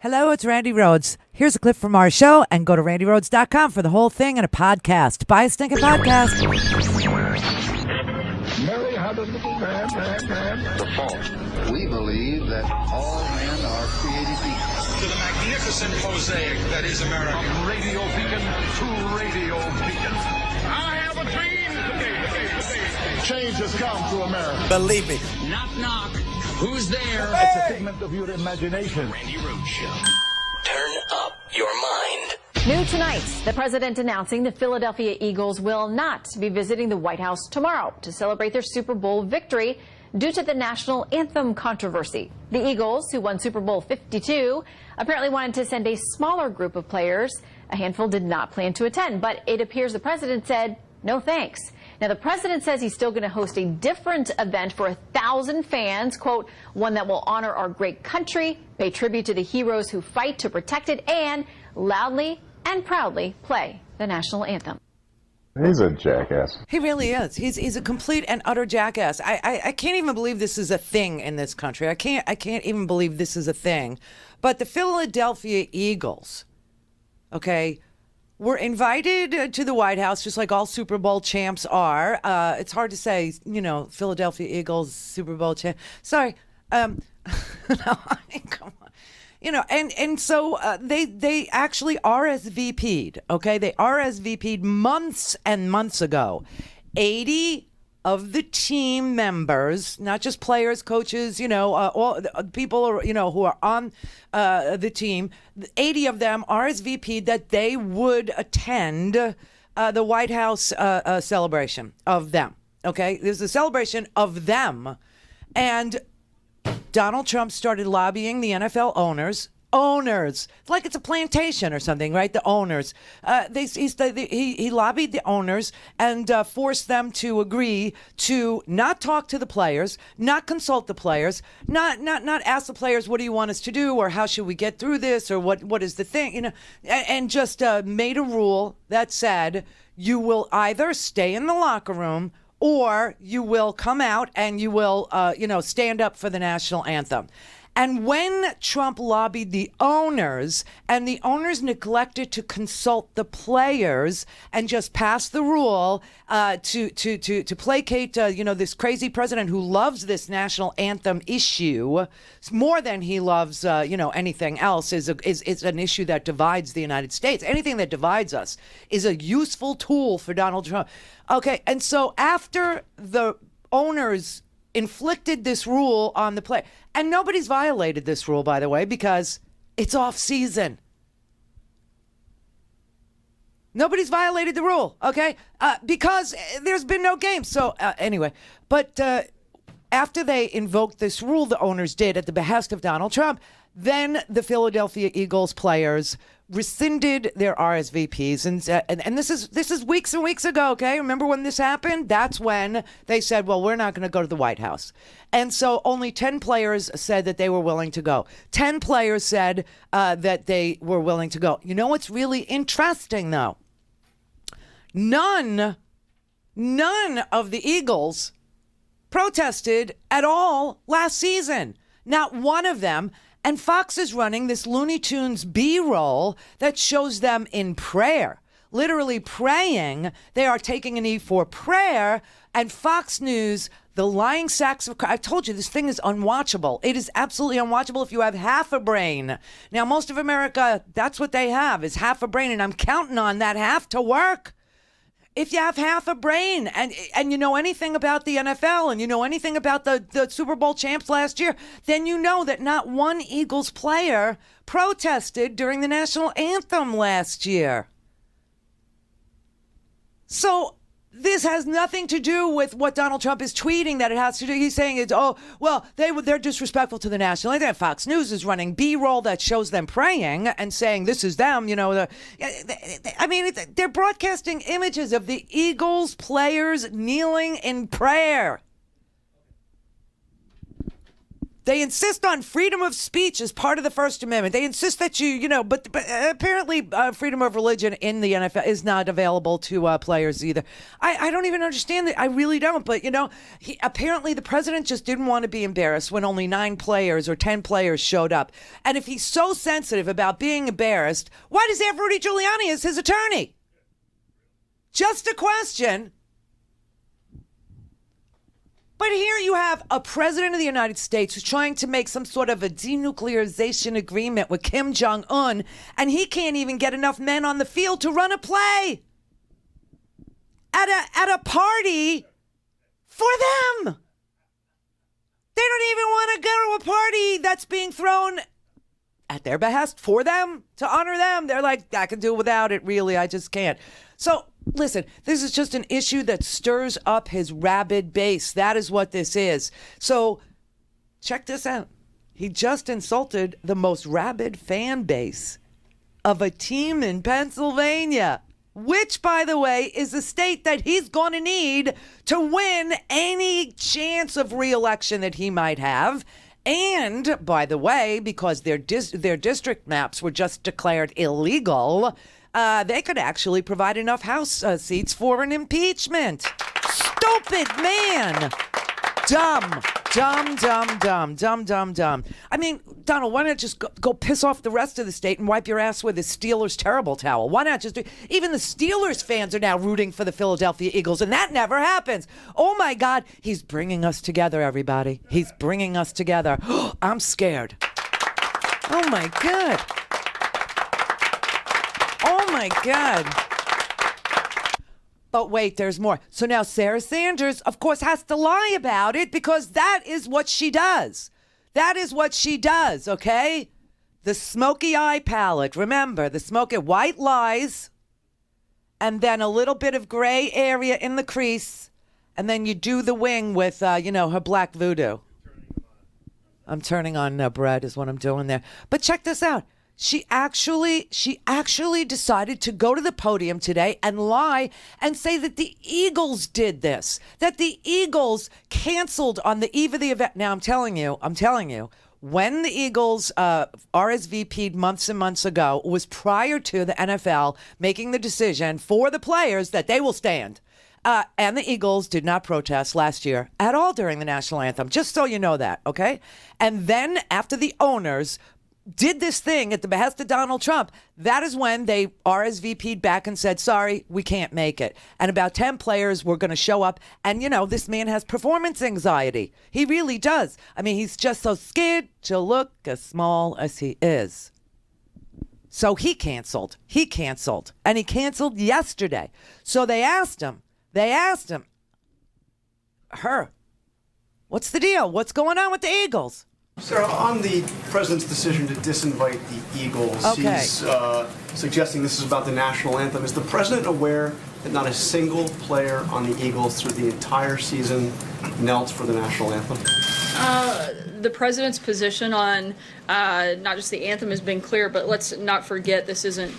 Hello, it's Randi Rhodes. Here's a clip from our show, and go to randyrhodes.com for the whole thing and a podcast. Buy a stinking podcast. Mary had a little man. The fault. We believe that all men are created equal. To the magnificent mosaic that is America. From radio beacon to radio beacon. I have a dream today. Change has come to America. Believe me. Knock, knock. Who's there? It's a figment of your imagination. Randi Rhodes Show. Turn up your mind. New tonight, the president announcing the Philadelphia Eagles will not be visiting the White House tomorrow to celebrate their Super Bowl victory due to the national anthem controversy. The Eagles, who won Super Bowl 52, apparently wanted to send a smaller group of players. A handful did not plan to attend, but it appears the president said, no thanks. Now, the president says he's still going to host a different event for 1,000 fans, quote, one that will honor our great country, pay tribute to the heroes who fight to protect it, and loudly and proudly play the national anthem. He's a jackass. He really is. He's a complete and utter jackass. I can't even believe this is a thing in this country. I can't even believe this is a thing. But the Philadelphia Eagles, okay, were invited to the White House, just like all Super Bowl champs are. It's hard to say, Philadelphia Eagles, Super Bowl champ. Sorry. No, I mean, come on. And so they actually RSVP'd, okay? They RSVP'd months and months ago. 80 of the team members, not just players, coaches, all people, who are on the team, 80 of them RSVP'd that they would attend the White House celebration of them, okay? There's a celebration of them. And Donald Trump started lobbying the NFL owners, like it's a plantation or something, right? The owners. He lobbied the owners and forced them to agree to not talk to the players, not consult the players, not ask the players, what do you want us to do, or how should we get through this, or what is the thing, and just made a rule that said you will either stay in the locker room or you will come out and you will, stand up for the national anthem. And when Trump lobbied the owners and the owners neglected to consult the players and just passed the rule to placate, this crazy president who loves this national anthem issue more than he loves, anything else, is an issue that divides the United States. Anything that divides us is a useful tool for Donald Trump. Okay, and so after the owners inflicted this rule on the play, and nobody's violated this rule, by the way, because it's off season. Nobody's violated the rule, okay? Because there's been no game. So anyway, but after they invoked this rule, the owners did at the behest of Donald Trump, then the Philadelphia Eagles players rescinded their RSVPs, and this is weeks and weeks ago. Okay, remember when this happened? That's when they said, "Well, we're not going to go to the White House," and so only 10 players said that they were willing to go. 10 players said that they were willing to go. You know what's really interesting, though? None of the Eagles protested at all last season. Not one of them. And Fox is running this Looney Tunes B-roll that shows them in prayer, literally praying. They are taking a knee for prayer. And Fox News, the lying sacks of... I told you, this thing is unwatchable. It is absolutely unwatchable if you have half a brain. Now, most of America, that's what they have, is half a brain. And I'm counting on that half to work. If you have half a brain and you know anything about the NFL and you know anything about the Super Bowl champs last year, then you know that not one Eagles player protested during the national anthem last year. So this has nothing to do with what Donald Trump is tweeting that it has to do. He's saying they're disrespectful to the national anthem. Fox News is running B-roll that shows them praying and saying this is them. They're broadcasting images of the Eagles players kneeling in prayer. They insist on freedom of speech as part of the First Amendment. They insist that but apparently freedom of religion in the NFL is not available to players either. I don't even understand it. I really don't. But, apparently the president just didn't want to be embarrassed when only 9 players or 10 players showed up. And if he's so sensitive about being embarrassed, why does he have Rudy Giuliani as his attorney? Just a question. But here you have a president of the United States who's trying to make some sort of a denuclearization agreement with Kim Jong-un, and he can't even get enough men on the field to run a play at a party for them. They don't even want to go to a party that's being thrown at their behest for them, to honor them. They're like, I can do without it, really. I just can't. So, listen, this is just an issue that stirs up his rabid base. That is what this is. So, check this out. He just insulted the most rabid fan base of a team in Pennsylvania, which, by the way, is a state that he's going to need to win any chance of re-election that he might have. And, by the way, because their district maps were just declared illegal, they could actually provide enough House seats for an impeachment. Stupid man. Dumb. I mean, Donald, why not just go piss off the rest of the state and wipe your ass with the Steelers' terrible towel? Why not just do... Even the Steelers fans are now rooting for the Philadelphia Eagles, and that never happens. Oh, my God. He's bringing us together, everybody. He's bringing us together. I'm scared. Oh, my God. Oh, my God. But wait, there's more. So now Sarah Sanders, of course, has to lie about it because that is what she does. That is what she does, okay? The smoky eye palette. Remember, the smoky white lies, and then a little bit of gray area in the crease, and then you do the wing with, her black voodoo. I'm turning on bread is what I'm doing there. But check this out. She actually decided to go to the podium today and lie and say that the Eagles did this, that the Eagles canceled on the eve of the event. Now, I'm telling you, when the Eagles RSVP'd months and months ago was prior to the NFL making the decision for the players that they will stand. And the Eagles did not protest last year at all during the national anthem, just so you know that, okay? And then after the owners did this thing at the behest of Donald Trump, that is when they RSVP'd back and said, sorry, we can't make it. And about 10 players were going to show up. And, this man has performance anxiety. He really does. I mean, he's just so scared to look as small as he is. So he canceled. And he canceled yesterday. So they asked him, what's the deal? What's going on with the Eagles? Sarah, on the president's decision to disinvite the Eagles, okay. He's suggesting this is about the national anthem. Is the president aware that not a single player on the Eagles through the entire season knelt for the national anthem? The president's position on not just the anthem has been clear, but let's not forget this isn't...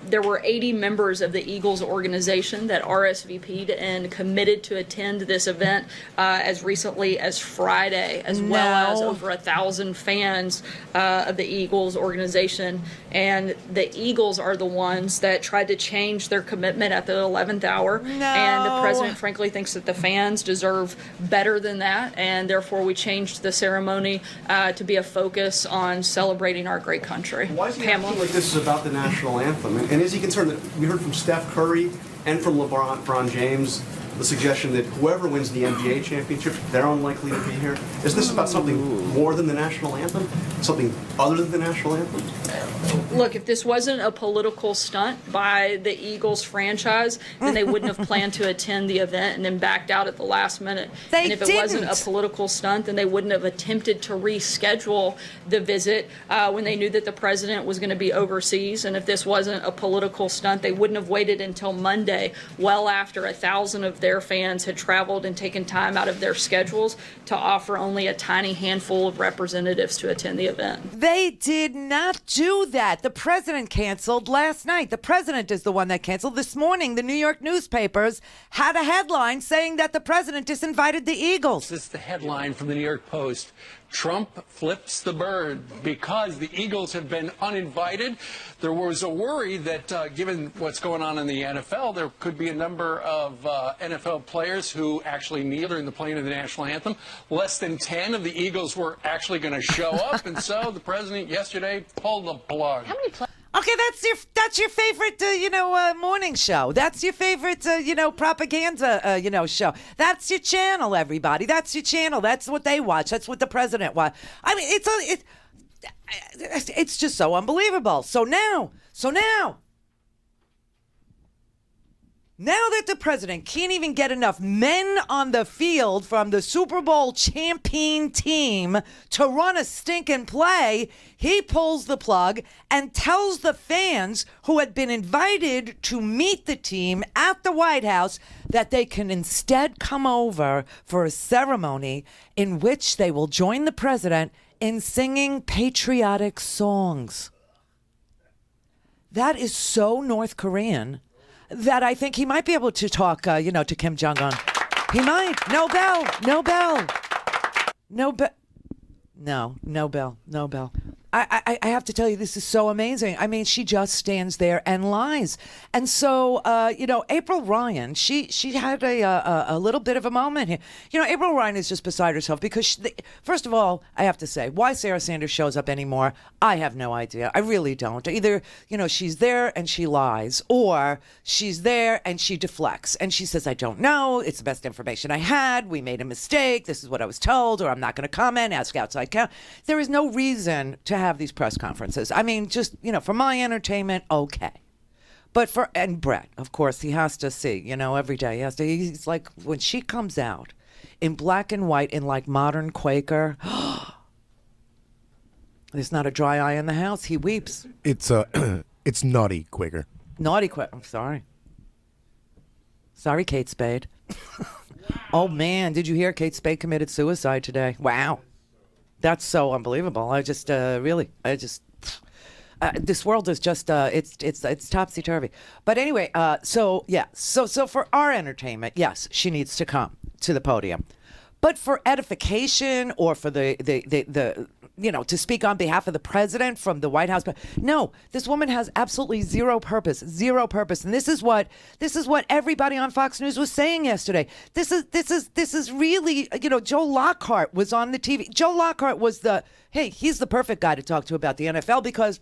There were 80 members of the Eagles organization that RSVP'd and committed to attend this event as recently as Friday, as well as over 1,000 fans of the Eagles organization. And the Eagles are the ones that tried to change their commitment at the 11th hour. No. And the president, frankly, thinks that the fans deserve better than that. And therefore, we changed the ceremony to be a focus on celebrating our great country. Why is he acting like this is about the national anthem? And is he concerned that we heard from Steph Curry and from LeBron James the suggestion that whoever wins the NBA championship, they're unlikely to be here? Is this about something more than the national anthem? Something other than the national anthem? Look, if this wasn't a political stunt by the Eagles franchise, then they wouldn't have planned to attend the event and then backed out at the last minute. And if it wasn't a political stunt, then they wouldn't have attempted to reschedule the visit when they knew that the president was going to be overseas. And if this wasn't a political stunt, they wouldn't have waited until Monday, well after 1,000 of their their fans had traveled and taken time out of their schedules to offer only a tiny handful of representatives to attend the event. They did not do that. The president canceled last night. The president is the one that canceled. This morning, the New York newspapers had a headline saying that the president disinvited the Eagles. This is the headline from the New York Post. Trump flips the bird because the Eagles have been uninvited. There was a worry that given what's going on in the NFL, there could be a number of NFL players who actually kneel during the playing of the national anthem. Less than 10 of the Eagles were actually going to show up, and so the president yesterday pulled the plug. How many Okay, that's your favorite, morning show. That's your favorite, propaganda, show. That's your channel, everybody. That's your channel. That's what they watch. That's what the president watch. I mean, it's just so unbelievable. So now that the president can't even get enough men on the field from the Super Bowl champion team to run a stinking play, he pulls the plug and tells the fans who had been invited to meet the team at the White House that they can instead come over for a ceremony in which they will join the president in singing patriotic songs. That is so North Korean that I think he might be able to talk, to Kim Jong-un. He might. No bell. I have to tell you, this is so amazing. I mean, she just stands there and lies. And so, April Ryan, she had a little bit of a moment here. April Ryan is just beside herself because, first of all, I have to say, why Sarah Sanders shows up anymore, I have no idea. I really don't. Either, she's there and she lies, or she's there and she deflects. And she says, I don't know. It's the best information I had. We made a mistake. This is what I was told, or I'm not going to comment. Ask outside counsel. There is no reason to have these press conferences. I mean, just, for my entertainment, okay. But and Brett, of course, he has to see, every day. He's like, when she comes out in black and white in like modern Quaker, there's not a dry eye in the house. He weeps. It's it's naughty Quaker. Naughty Quaker. I'm sorry. Sorry, Kate Spade. Oh, man. Did you hear Kate Spade committed suicide today? Wow. That's so unbelievable. This world is just, it's topsy-turvy. But anyway, so for our entertainment, yes, she needs to come to the podium. But for edification or for the to speak on behalf of the president from the White House, no, this woman has absolutely zero purpose. And this is what everybody on Fox News was saying yesterday. This is really, Joe Lockhart was on the TV. Joe Lockhart was he's the perfect guy to talk to about the NFL because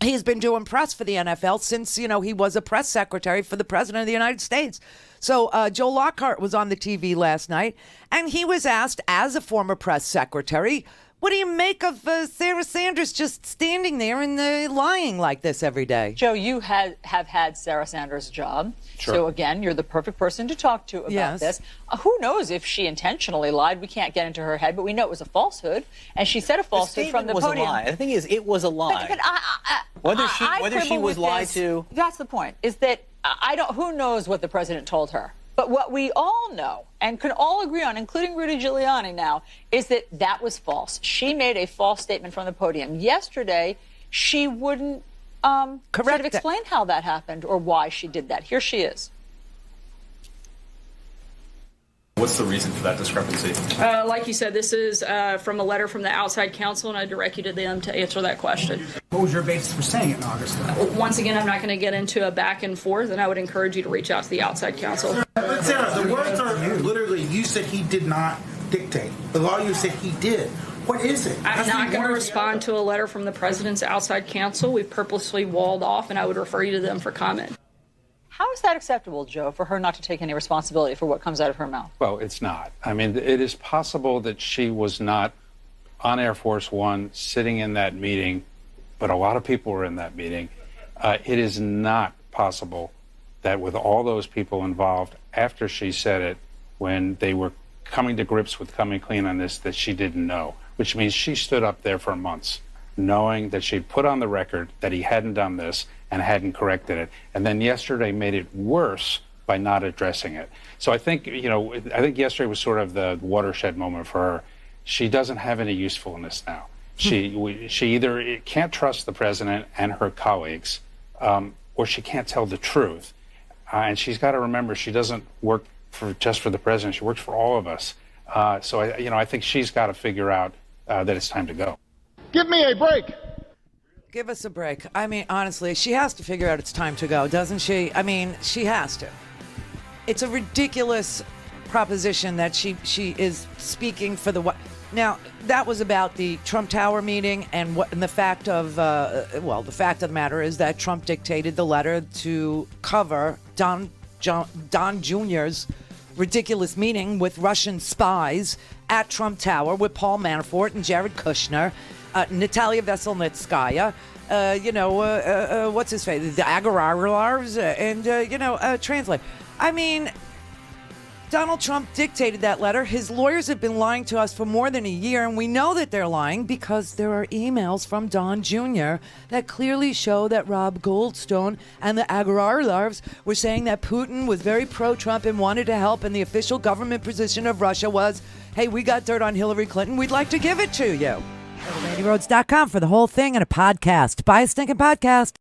he's been doing press for the NFL since, he was a press secretary for the president of the United States. So Joe Lockhart was on the TV last night, and he was asked, as a former press secretary, what do you make of Sarah Sanders just standing there and lying like this every day? Joe, you have had Sarah Sanders' job. Sure. So, again, you're the perfect person to talk to about this. Who knows if she intentionally lied? We can't get into her head, but we know it was a falsehood. And she said a falsehood from the podium. A lie. The thing is, it was a lie. But whether she was lied to. That's the point, is that who knows what the president told her? But what we all know and can all agree on, including Rudy Giuliani now, is that that was false. She made a false statement from the podium. Yesterday, she wouldn't sort of explain how that happened or why she did that. Here she is. What's the reason for that discrepancy? Like you said, this is from a letter from the outside counsel, and I direct you to them to answer that question. What was your basis for saying it in August? Once again, I'm not going to get into a back and forth, and I would encourage you to reach out to the outside counsel. But Sarah, the words are literally, you said he did not dictate. The lawyer said he did. What is it? I'm not going to respond to a letter from the president's outside counsel. We've purposely walled off, and I would refer you to them for comment. How is that acceptable, Joe, for her not to take any responsibility for what comes out of her mouth? Well, it's not. I mean, it is possible that she was not on Air Force One sitting in that meeting, but a lot of people were in that meeting. It is not possible that with all those people involved, after she said it, when they were coming to grips with coming clean on this, that she didn't know, which means she stood up there for months, knowing that she'd put on the record that he hadn't done this and hadn't corrected it. And then yesterday made it worse by not addressing it. So I think, I think yesterday was sort of the watershed moment for her. She doesn't have any usefulness now. She either can't trust the president and her colleagues, or she can't tell the truth. And she's got to remember she doesn't work just for the president. She works for all of us. So I think she's got to figure out that it's time to go. Give me a break. Give us a break. I mean, honestly, she has to figure out it's time to go, doesn't she? I mean, she has to. It's a ridiculous proposition that she is speaking for the. Now, that was about the Trump Tower meeting, and the fact of the fact of the matter is that Trump dictated the letter to cover Don Jr.'s ridiculous meeting with Russian spies at Trump Tower with Paul Manafort and Jared Kushner, Natalia Veselnitskaya, what's his face, the Agararovs, and translate. I mean, Donald Trump dictated that letter. His lawyers have been lying to us for more than a year, and we know that they're lying because there are emails from Don Jr. that clearly show that Rob Goldstone and the Agararovs were saying that Putin was very pro-Trump and wanted to help, and the official government position of Russia was, hey, we got dirt on Hillary Clinton. We'd like to give it to you. Go to RandiRhodes.com for the whole thing and a podcast. Buy a stinking podcast.